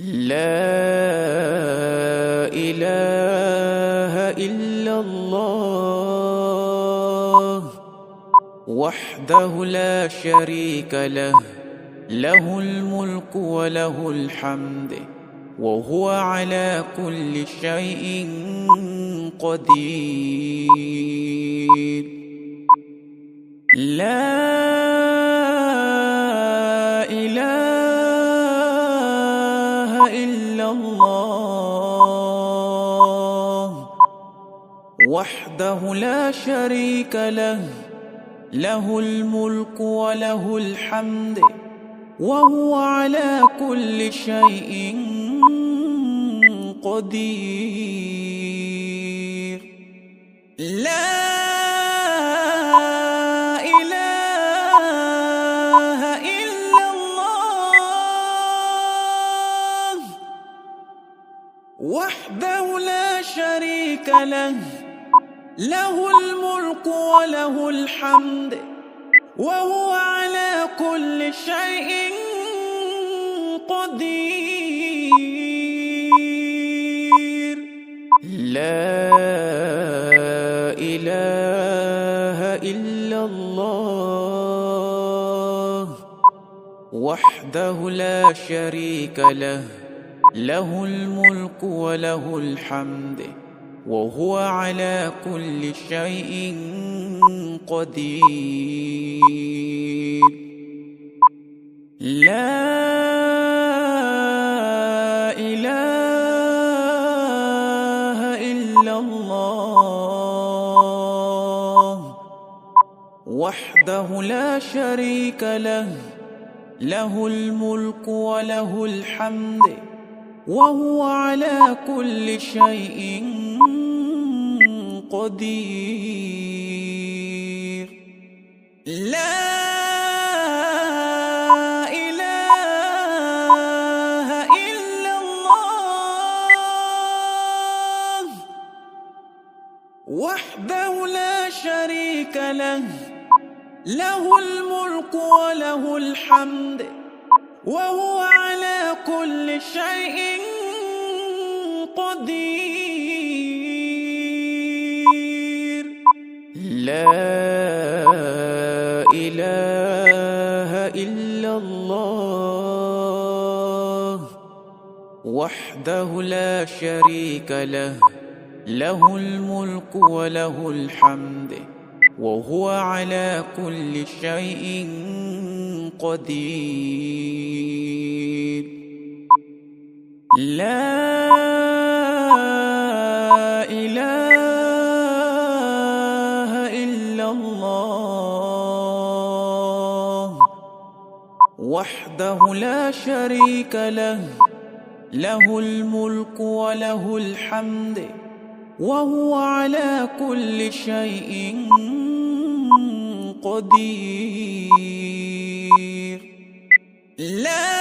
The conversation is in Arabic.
لا إله إلا الله وحده لا شريك له، له الملك وله الحمد وهو على كل شيء قدير. لا إله إلا الله وحده لا شريك له، له الملك وله الحمد وهو على كل شيء قدير. لا إله إلا الله وحده لا شريك له، له الملك وله الحمد وهو على كل شيء قدير. لا إله إلا الله وحده لا شريك له، له الملك وله الحمد وهو على كل شيء قدير. لا إله إلا الله وحده لا شريك له، له الملك وله الحمد وهو على كل شيء قدير. لا إله إلا الله وحده لا شريك له، له الملك وله الحمد وهو على كل شيء قدير. لا إله إلا الله وحده لا شريك له، له الملك وله الحمد وهو على كل شيء قدير. لا إله إلا الله وحده لا شريك له، له الملك وله الحمد وهو على كل شيء قدير. لا